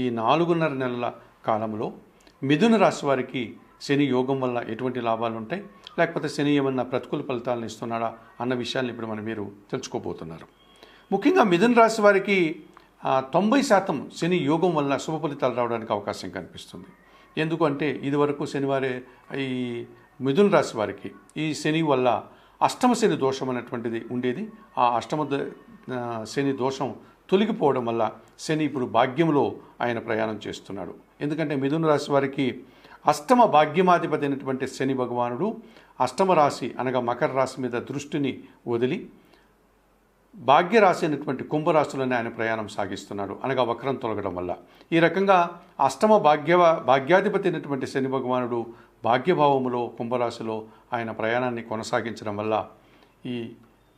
ఈ 4.5 నెలల కాలంలో మిథున రాశి వారికి శని యోగం వల్ల ఎటువంటి లాభాలు ఉంటాయి, లేకపోతే శని ఏమన్నా ప్రతికూల ఫలితాలను ఇస్తున్నాడా అన్న విషయాన్ని ఇప్పుడు మీరు తెలుసుకోబోతున్నారు. ముఖ్యంగా మిథున రాశి వారికి 90% శని యోగం వల్ల శుభ ఫలితాలు రావడానికి అవకాశం కనిపిస్తుంది. ఎందుకంటే ఇదివరకు శనివారే ఈ మిథున రాశి వారికి ఈ శని వల్ల అష్టమ శని దోషం అనేటువంటిది ఉండేది. ఆ అష్టమ శని దోషం తొలగిపోవడం వల్ల శని ఇప్పుడు భాగ్యంలో ఆయన ప్రయాణం చేస్తున్నాడు. ఎందుకంటే మిథున రాశి వారికి అష్టమ భాగ్యమాధిపతి అయినటువంటి శని భగవానుడు అష్టమ రాశి అనగా మకర రాశి మీద దృష్టిని వదిలి భాగ్యరాశి అయినటువంటి కుంభరాశిలోనే ఆయన ప్రయాణం సాగిస్తున్నాడు, అనగా వక్రం తొలగడం వల్ల. ఈ రకంగా అష్టమ భాగ్యాధిపతి అయినటువంటి శని భగవానుడు భాగ్యభావములో కుంభరాశిలో ఆయన ప్రయాణాన్ని కొనసాగించడం వల్ల ఈ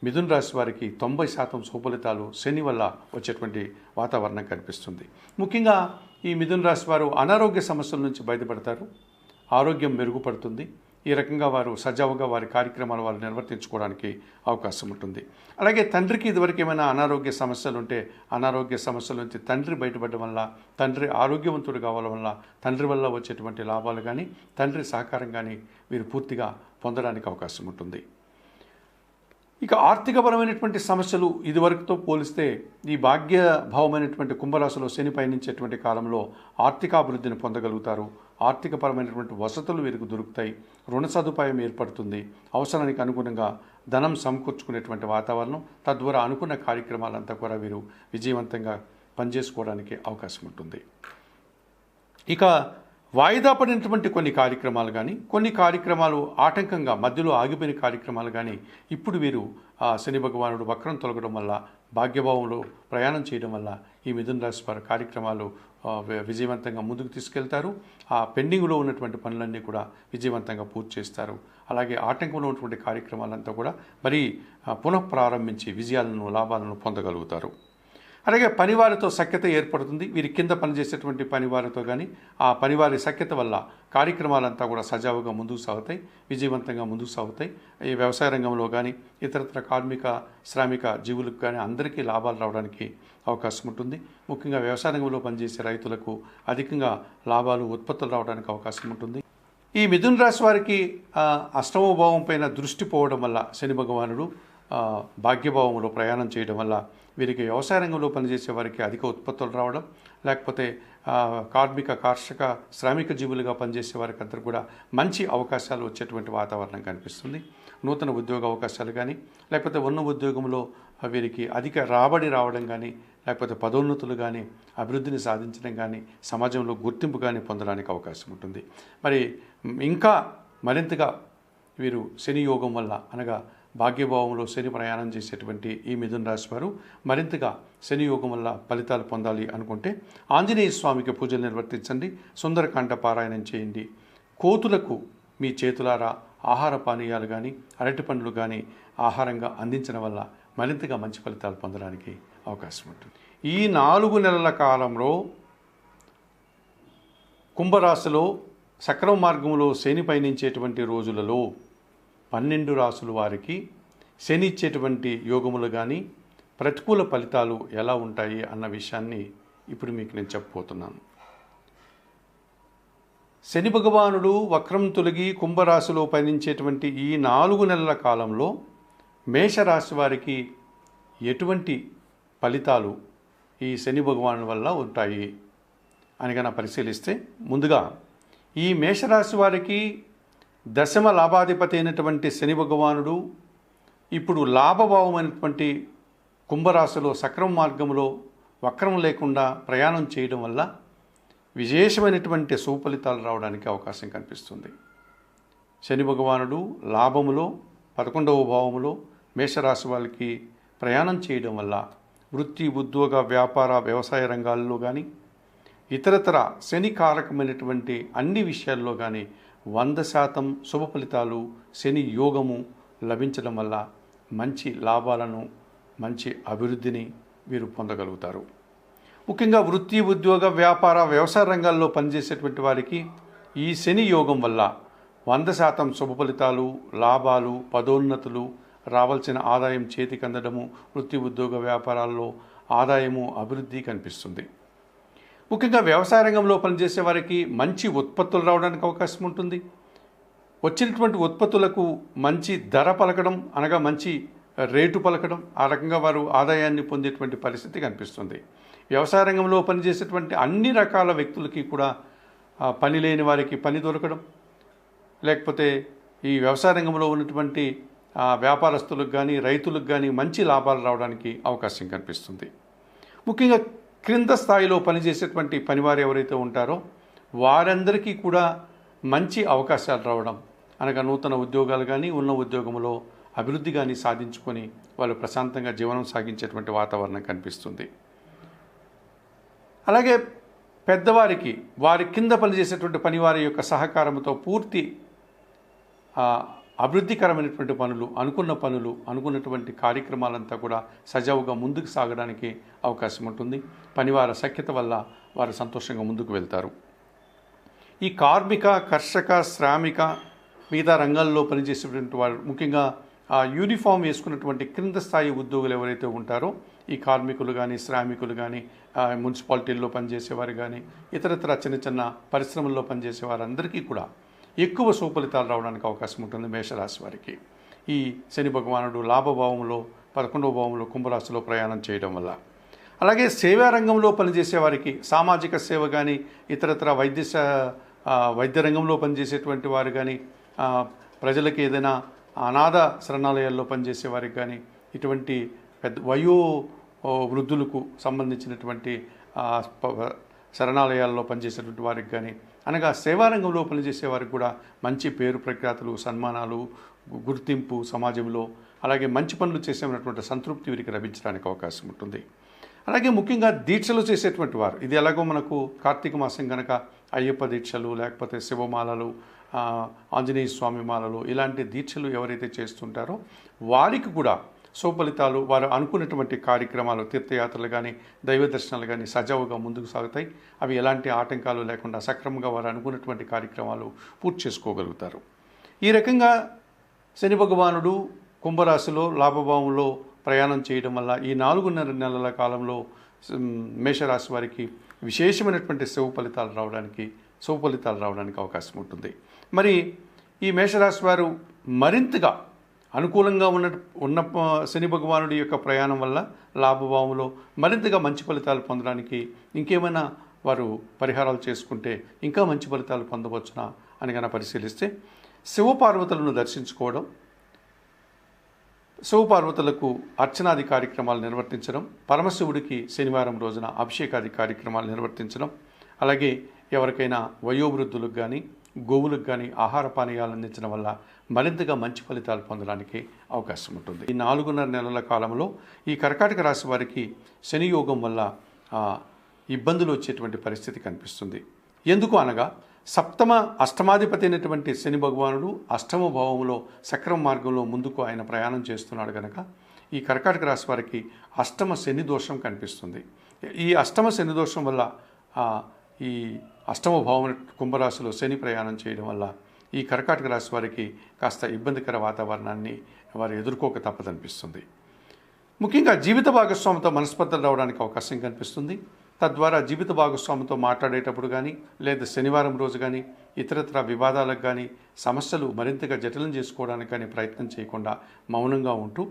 మిథున రాశి వారికి 90% సుఫలితాలు శని వల్ల వచ్చేటువంటి వాతావరణం కనిపిస్తుంది. ముఖ్యంగా ఈ మిథున రాశి వారు అనారోగ్య సమస్యల నుంచి బయటపడతారు, ఆరోగ్యం మెరుగుపడుతుంది. ఈ రకంగా వారు సజావుగా వారి కార్యక్రమాలు వారు నిర్వర్తించుకోవడానికి అవకాశం ఉంటుంది. అలాగే తండ్రికి ఇదివరకు ఏమైనా అనారోగ్య సమస్యలు ఉంటే అనారోగ్య సమస్యల నుంచి తండ్రి బయటపడడం వల్ల, తండ్రి ఆరోగ్యవంతుడు కావడం వల్ల తండ్రి వల్ల వచ్చేటువంటి లాభాలు కానీ తండ్రి సహకారం కానీ వీరు పూర్తిగా పొందడానికి అవకాశం ఉంటుంది. ఇక ఆర్థికపరమైనటువంటి సమస్యలు ఇదివరకుతో పోలిస్తే ఈ భాగ్యభావమైనటువంటి కుంభరాశిలో శని పయనించేటువంటి కాలంలో ఆర్థికాభివృద్ధిని పొందగలుగుతారు. ఆర్థికపరమైనటువంటి వసతులు వీరికి దొరుకుతాయి, రుణ సదుపాయం ఏర్పడుతుంది, అవసరానికి అనుగుణంగా ధనం సమకూర్చుకునేటువంటి వాతావరణం, తద్వారా అనుకున్న కార్యక్రమాలంతా కూడా వీరు విజయవంతంగా పనిచేసుకోవడానికి అవకాశం ఉంటుంది. ఇక వాయిదా పడినటువంటి కొన్ని కార్యక్రమాలు కానీ, కొన్ని కార్యక్రమాలు ఆటంకంగా మధ్యలో ఆగిపోయిన కార్యక్రమాలు కానీ ఇప్పుడు వీరు శని భగవానుడు వక్రం తొలగడం వల్ల భాగ్యభావంలో ప్రయాణం చేయడం వల్ల ఈ మిథున రాశి వారి కార్యక్రమాలు విజయవంతంగా ముందుకు తీసుకెళ్తారు. ఆ పెండింగ్లో ఉన్నటువంటి పనులన్నీ కూడా విజయవంతంగా పూర్తి చేస్తారు. అలాగే ఆటంకంలో ఉన్నటువంటి కార్యక్రమాలంతా కూడా మరి పునఃప్రారంభించి విజయాలను లాభాలను పొందగలుగుతారు. అలాగే పనివారితో సఖ్యత ఏర్పడుతుంది. వీరి కింద పనిచేసేటువంటి పనివారితో కానీ ఆ పనివారి సఖ్యత వల్ల కార్యక్రమాలంతా కూడా సజావుగా ముందుకు సాగుతాయి, విజయవంతంగా ముందుకు సాగుతాయి. ఈ వ్యవసాయ రంగంలో కానీ ఇతరత్ర కార్మిక శ్రామిక జీవులకు కానీ అందరికీ లాభాలు రావడానికి అవకాశం ఉంటుంది. ముఖ్యంగా వ్యవసాయ రంగంలో పనిచేసే రైతులకు అధికంగా లాభాలు ఉత్పత్తులు రావడానికి అవకాశం ఉంటుంది. ఈ మిథున రాశి వారికి అష్టమ భావం పైన దృష్టి పోవడం వల్ల శని భగవానుడు భాగ్యభావంలో ప్రయాణం చేయడం వల్ల వీరికి వ్యవసాయ రంగంలో పనిచేసే వారికి అధిక ఉత్పత్తులు రావడం, లేకపోతే కర్షక శ్రామిక జీవులుగా పనిచేసే వారికి అందరూ కూడా మంచి అవకాశాలు వచ్చేటువంటి వాతావరణం కనిపిస్తుంది. నూతన ఉద్యోగ అవకాశాలు కానీ, లేకపోతే ఉన్న ఉద్యోగంలో వీరికి అధిక రాబడి రావడం కానీ, లేకపోతే పదోన్నతులు కానీ, అభివృద్ధిని సాధించడం కానీ, సమాజంలో గుర్తింపు కానీ పొందడానికి అవకాశం ఉంటుంది. మరి ఇంకా మరింతగా వీరు శని యోగం వల్ల అనగా భాగ్యభావంలో శని ప్రయాణం చేసేటువంటి ఈ మిథున రాశి వారు మరింతగా శని యోగం వల్ల ఫలితాలు పొందాలి అనుకుంటే ఆంజనేయ స్వామికి పూజలు నిర్వర్తించండి, సుందరకాండ పారాయణం చేయండి. కోతులకు మీ చేతులారా ఆహార పానీయాలు కానీ అరటి పండ్లు కానీ ఆహారంగా అందించడం వల్ల మరింతగా మంచి ఫలితాలు పొందడానికి అవకాశం ఉంటుంది. ఈ 4 నెలల కాలంలో కుంభరాశిలో సక్రమ మార్గంలో శని పయనించేటువంటి రోజులలో 12 రాశుల వారికి శని ఇచ్చేటువంటి యోగములు కానీ ప్రతికూల ఫలితాలు ఎలా ఉంటాయి అన్న విషయాన్ని ఇప్పుడు మీకు నేను చెప్పబోతున్నాను. శని భగవానుడు వక్రం తొలగి కుంభరాశిలో పయనించేటువంటి ఈ 4 నెలల కాలంలో మేషరాశి వారికి ఎటువంటి ఫలితాలు ఈ శని భగవాను వల్ల ఉంటాయి అని కనుక పరిశీలిస్తే, ముందుగా ఈ మేషరాశి వారికి దశమ లాభాధిపతి అయినటువంటి శని భగవానుడు ఇప్పుడు లాభభావమైనటువంటి కుంభరాశిలో సక్రమ మార్గంలో వక్రం లేకుండా ప్రయాణం చేయడం వల్ల విశేషమైనటువంటి సుఫలితాలు రావడానికి అవకాశం కనిపిస్తుంది. శని భగవానుడు లాభములో 11వ భావములో మేషరాశి వాళ్ళకి ప్రయాణం చేయడం వల్ల వృత్తి, ఉద్యోగ, వ్యాపార, వ్యవసాయ రంగాల్లో కానీ ఇతరతర శని కారకమైనటువంటి అన్ని విషయాల్లో కానీ 100% శుభ ఫలితాలు శని యోగము లభించడం వల్ల మంచి లాభాలను, మంచి అభివృద్ధిని వీరు పొందగలుగుతారు. ముఖ్యంగా వృత్తి, ఉద్యోగ, వ్యాపార, వ్యవసాయ రంగాల్లో పనిచేసేటువంటి వారికి ఈ శని యోగం వల్ల 100% శుభ ఫలితాలు, లాభాలు, పదోన్నతులు, రావాల్సిన ఆదాయం చేతికి అందడము, వృత్తి, ఉద్యోగ, వ్యాపారాల్లో ఆదాయము, అభివృద్ధి కనిపిస్తుంది. ముఖ్యంగా వ్యవసాయ రంగంలో పనిచేసే వారికి మంచి ఉత్పత్తులు రావడానికి అవకాశం ఉంటుంది. వచ్చినటువంటి ఉత్పత్తులకు మంచి ధర పలకడం, అనగా మంచి రేటు పలకడం, ఆ రకంగా వారు ఆదాయాన్ని పొందేటువంటి పరిస్థితి కనిపిస్తుంది. వ్యవసాయ రంగంలో పనిచేసేటువంటి అన్ని రకాల వ్యక్తులకి కూడా పని లేని వారికి పని దొరకడం, లేకపోతే ఈ వ్యవసాయ రంగంలో ఉన్నటువంటి వ్యాపారస్తులకు కానీ రైతులకు కానీ మంచి లాభాలు రావడానికి అవకాశం కనిపిస్తుంది. ముఖ్యంగా క్రింద స్థాయిలో పనిచేసేటువంటి పనివారు ఎవరైతే ఉంటారో వారందరికీ కూడా మంచి అవకాశాలు రావడం, అనగా నూతన ఉద్యోగాలు కానీ ఉన్న ఉద్యోగంలో అభివృద్ధి కానీ సాధించుకొని వాళ్ళు ప్రశాంతంగా జీవనం సాగించేటువంటి వాతావరణం కనిపిస్తుంది. అలాగే పెద్దవారికి వారి కింద పనిచేసేటువంటి పనివారి యొక్క సహకారంతో పూర్తి అభివృద్ధికరమైనటువంటి పనులు, అనుకున్నటువంటి కార్యక్రమాలంతా కూడా సజావుగా ముందుకు సాగడానికి అవకాశం ఉంటుంది. పనివార సఖ్యత వల్ల వారు సంతోషంగా ముందుకు వెళ్తారు. ఈ కార్మిక, కర్షక, శ్రామిక, మిగతా రంగాల్లో పనిచేసేటువంటి వారు, ముఖ్యంగా యూనిఫామ్ వేసుకున్నటువంటి క్రింద స్థాయి ఉద్యోగులు ఎవరైతే ఉంటారో ఈ కార్మికులు కానీ, శ్రామికులు కానీ, మున్సిపాలిటీల్లో పనిచేసేవారు కానీ, ఇతరత్ర చిన్న చిన్న పరిశ్రమల్లో పనిచేసే వారందరికీ కూడా ఎక్కువ సుఫలితాలు రావడానికి అవకాశం ఉంటుంది మేషరాశి వారికి. ఈ శని భగవానుడు లాభభావంలో 11వ భావంలో కుంభరాశిలో ప్రయాణం చేయడం వల్ల. అలాగే సేవా రంగంలో పనిచేసే వారికి సామాజిక సేవ కానీ, ఇతరత్ర వైద్య రంగంలో పనిచేసేటువంటి వారు కానీ, ప్రజలకి ఏదైనా అనాథ శరణాలయాల్లో పనిచేసే వారికి కానీ, ఇటువంటి పెద్ద వృద్ధులకు సంబంధించినటువంటి శరణాలయాల్లో పనిచేసేటువంటి వారికి కానీ, అనగా సేవారంగంలో పనిచేసే వారికి కూడా మంచి పేరు ప్రఖ్యాతులు, సన్మానాలు, గుర్తింపు సమాజంలో, అలాగే మంచి పనులు చేసేటువంటి సంతృప్తి వీరికి లభించడానికి అవకాశం ఉంటుంది. అలాగే ముఖ్యంగా దీక్షలు చేసేటువంటి వారు, ఇది ఎలాగో మనకు కార్తీక మాసం కనుక అయ్యప్ప దీక్షలు, లేకపోతే శివమాలలు, ఆంజనేయ స్వామి మాలలు, ఇలాంటి దీక్షలు ఎవరైతే చేస్తుంటారో వారికి కూడా సుఫలితాలు, వారు అనుకున్నటువంటి కార్యక్రమాలు, తీర్థయాత్రలు కానీ, దైవ దర్శనాలు కానీ సజావుగా ముందుకు సాగుతాయి. అవి ఎలాంటి ఆటంకాలు లేకుండా సక్రమంగా వారు అనుకున్నటువంటి కార్యక్రమాలు పూర్తి చేసుకోగలుగుతారు. ఈ రకంగా శని భగవానుడు కుంభరాశిలో లాభభావంలో ప్రయాణం చేయడం వల్ల ఈ 4.5 నెలల కాలంలో మేషరాశి వారికి విశేషమైనటువంటి శుభ ఫలితాలు రావడానికి అవకాశం ఉంటుంది. మరి ఈ మేషరాశి వారు మరింతగా అనుకూలంగా ఉన్న శని భగవానుడి యొక్క ప్రయాణం వల్ల లాభభావంలో మరింతగా మంచి ఫలితాలు పొందడానికి ఇంకేమైనా వారు పరిహారాలు చేసుకుంటే ఇంకా మంచి ఫలితాలు పొందవచ్చునా అని కనుక పరిశీలిస్తే, శివపార్వతులను దర్శించుకోవడం, శివపార్వతులకు అర్చనాది కార్యక్రమాలు నిర్వర్తించడం, పరమశివుడికి శనివారం రోజున అభిషేకాది కార్యక్రమాలు నిర్వర్తించడం, అలాగే ఎవరికైనా వయోవృద్ధులకు కానీ, గోవులకు కానీ ఆహార పానీయాలు అందించడం వల్ల మరింతగా మంచి ఫలితాలు పొందడానికి అవకాశం ఉంటుంది. ఈ 4.5 నెలల కాలంలో ఈ కర్కాటక రాశి వారికి శని యోగం వల్ల ఇబ్బందులు వచ్చేటువంటి పరిస్థితి కనిపిస్తుంది. ఎందుకు అనగా అష్టమాధిపతి అయినటువంటి శని భగవానుడు అష్టమ భావంలో సక్రమ మార్గంలో ముందుకు ఆయన ప్రయాణం చేస్తున్నాడు కనుక ఈ కర్కాటక రాశి వారికి అష్టమ శని దోషం కనిపిస్తుంది. ఈ అష్టమ శని దోషం వల్ల ఈ అష్టమ భావం కుంభరాశిలో శని ప్రయాణం చేయడం వల్ల ఈ కర్కాటక రాశి వారికి కాస్త ఇబ్బందికర వాతావరణాన్ని వారు ఎదుర్కోక తప్పదనిపిస్తుంది. ముఖ్యంగా జీవిత భాగస్వామితో మనస్పర్ధలు రావడానికి అవకాశం కనిపిస్తుంది. తద్వారా జీవిత భాగస్వామితో మాట్లాడేటప్పుడు కానీ, లేదా శనివారం రోజు కానీ ఇతరత్ర వివాదాలకు కానీ, సమస్యలు మరింతగా జటిలం చేసుకోవడానికి కానీ ప్రయత్నం చేయకుండా మౌనంగా ఉంటూ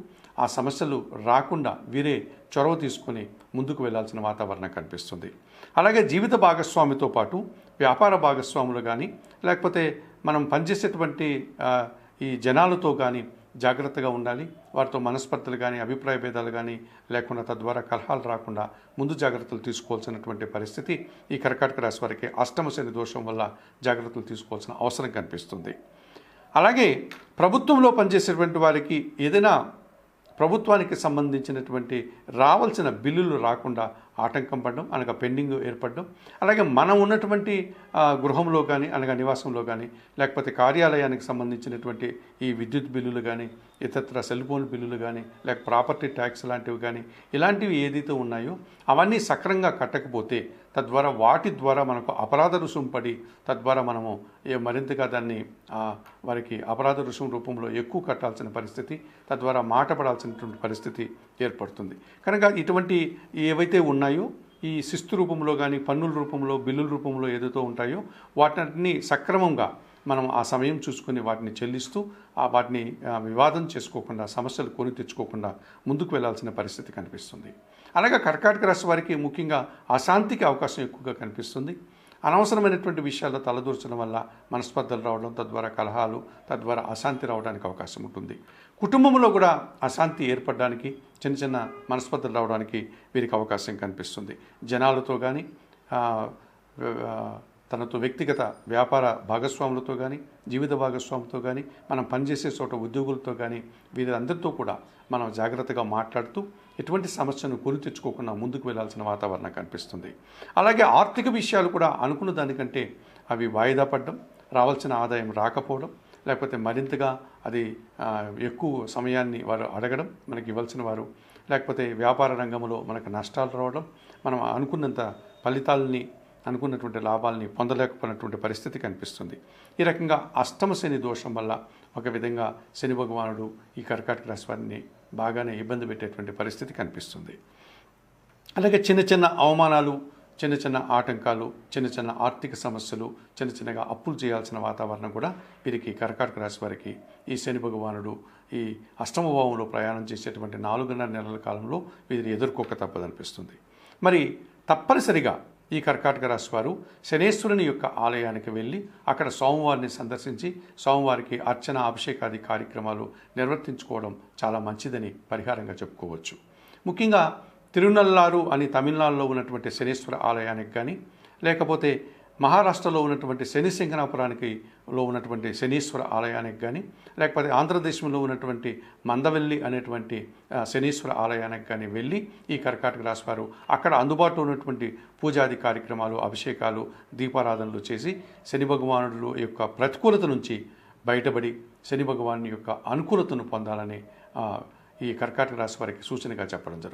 ఆ సమస్యలు రాకుండా వీరే చొరవ తీసుకొని ముందుకు వెళ్లాల్సిన వాతావరణం కనిపిస్తుంది. అలాగే జీవిత భాగస్వామితో పాటు వ్యాపార భాగస్వాములు కానీ, లేకపోతే మనం పనిచేసేటువంటి ఈ జనాలతో కానీ జాగ్రత్తగా ఉండాలి. వారితో మనస్పర్ధలు కానీ, అభిప్రాయ భేదాలు కానీ లేకుండా తద్వారా కలహాలు రాకుండా ముందు జాగ్రత్తలు తీసుకోవాల్సినటువంటి పరిస్థితి ఈ కర్కాటక రాశి వారికి అష్టమ శని దోషం వల్ల జాగ్రత్తలు తీసుకోవాల్సిన అవసరం కనిపిస్తుంది. అలాగే ప్రభుత్వంలో పనిచేసేటువంటి వారికి ఏదైనా ప్రభుత్వానికి సంబంధించినటువంటి రావాల్సిన బిల్లులు రాకుండా ఆటంకం పడడం, అనగా పెండింగ్ ఏర్పడడం, అలాగే మనం ఉన్నటువంటి గృహంలో కానీ, అనగా నివాసంలో కానీ, లేకపోతే కార్యాలయానికి సంబంధించినటువంటి ఈ విద్యుత్ బిల్లులు కానీ, ఇతర సెల్ ఫోన్ బిల్లులు కానీ, లేక ప్రాపర్టీ ట్యాక్స్ లాంటివి కానీ, ఇలాంటివి ఏదైతే ఉన్నాయో అవన్నీ సక్రంగా కట్టకపోతే తద్వారా వాటి ద్వారా మనకు అపరాధ రుసుము పడి తద్వారా మనము మరింతగా దాన్ని వారికి అపరాధ రుసుము రూపంలో ఎక్కువ కట్టాల్సిన పరిస్థితి, తద్వారా మాట పడాల్సినటువంటి పరిస్థితి ఏర్పడుతుంది. కనుక ఇటువంటి ఏవైతే ఉన్నాయో ఈ శిస్తు రూపంలో కానీ పన్నుల రూపంలో బిల్లుల రూపంలో ఏదైతే ఉంటాయో వాటిని సక్రమంగా మనం ఆ సమయం చూసుకొని వాటిని చెల్లిస్తూ వాటిని వివాదం చేసుకోకుండా సమస్యలు కొని తెచ్చుకోకుండా ముందుకు వెళ్లాల్సిన పరిస్థితి కనిపిస్తుంది. అలాగే కర్కాటక రాశి వారికి ముఖ్యంగా అశాంతికి అవకాశం ఎక్కువగా కనిపిస్తుంది. అనవసరమైనటువంటి విషయాల్లో తలదూర్చడం వల్ల మనస్పర్ధలు రావడం, తద్వారా కలహాలు, తద్వారా అశాంతి రావడానికి అవకాశం ఉంటుంది. కుటుంబంలో కూడా అశాంతి ఏర్పడడానికి, చిన్న చిన్న మనస్పర్ధలు రావడానికి వీరికి అవకాశం కనిపిస్తుంది. జనాలతో కానీ తనతో వ్యక్తిగత వ్యాపార భాగస్వాములతో కానీ, జీవిత భాగస్వాములతో కానీ, మనం పనిచేసే చోట ఉద్యోగులతో కానీ వీరందరితో కూడా మనం జాగ్రత్తగా మాట్లాడుతూ ఎటువంటి సమస్యను కొని తెచ్చుకోకుండా ముందుకు వెళ్లాల్సిన వాతావరణం కనిపిస్తుంది. అలాగే ఆర్థిక విషయాలు కూడా అనుకున్న దానికంటే అవి వాయిదా పడడం, రావాల్సిన ఆదాయం రాకపోవడం, లేకపోతే మరింతగా అది ఎక్కువ సమయాన్ని వారు అడగడం, మనకి ఇవ్వాల్సిన వారు, లేకపోతే వ్యాపార రంగంలో మనకు నష్టాలు రావడం, మనం అనుకున్నంత ఫలితాలని, అనుకున్నటువంటి లాభాలని పొందలేకపోయినటువంటి పరిస్థితి కనిపిస్తుంది. ఈ రకంగా అష్టమ శని దోషం వల్ల ఒక విధంగా శని భగవానుడు ఈ కర్కాటక రాశి వారిని బాగానే ఇబ్బంది పెట్టేటువంటి పరిస్థితి కనిపిస్తుంది. అలాగే చిన్న చిన్న అవమానాలు, చిన్న చిన్న ఆటంకాలు, చిన్న చిన్న ఆర్థిక సమస్యలు, చిన్న చిన్నగా అప్పులు చేయాల్సిన వాతావరణం కూడా వీరికి కర్కాటక రాశి వారికి ఈ శని భగవానుడు ఈ అష్టమ భావంలో ప్రయాణం చేసేటువంటి 4.5 నెలల కాలంలో వీరు ఎదుర్కోక తప్పదనిపిస్తుంది. మరి తప్పనిసరిగా ఈ కర్కాటక రాశి వారు శనేశ్వరుని యొక్క ఆలయానికి వెళ్ళి అక్కడ సోమవారిని సందర్శించి సోమవారికి అర్చన, అభిషేకాది కార్యక్రమాలు నిర్వర్తించుకోవడం చాలా మంచిదని పరిహారంగా చెప్పుకోవచ్చు. ముఖ్యంగా తిరునల్లారు అని తమిళనాడులో ఉన్నటువంటి శనేశ్వర ఆలయానికి కానీ, లేకపోతే మహారాష్ట్రలో ఉన్నటువంటి శని సింగనాపురానికి ఉన్నటువంటి శనీశ్వర ఆలయానికి కానీ, లేకపోతే ఆంధ్రదేశంలో ఉన్నటువంటి మందవెల్లి అనేటువంటి శనీశ్వర ఆలయానికి కానీ వెళ్ళి ఈ కర్కాటక రాశి వారు అక్కడ అందుబాటులో ఉన్నటువంటి పూజాది కార్యక్రమాలు, అభిషేకాలు, దీపారాధనలు చేసి శని భగవానుడు యొక్క ప్రతికూలత నుంచి బయటపడి శని భగవాను యొక్క అనుకూలతను పొందాలని ఈ కర్కాటక రాశి వారికి సూచనగా చెప్పడం జరుగుతుంది.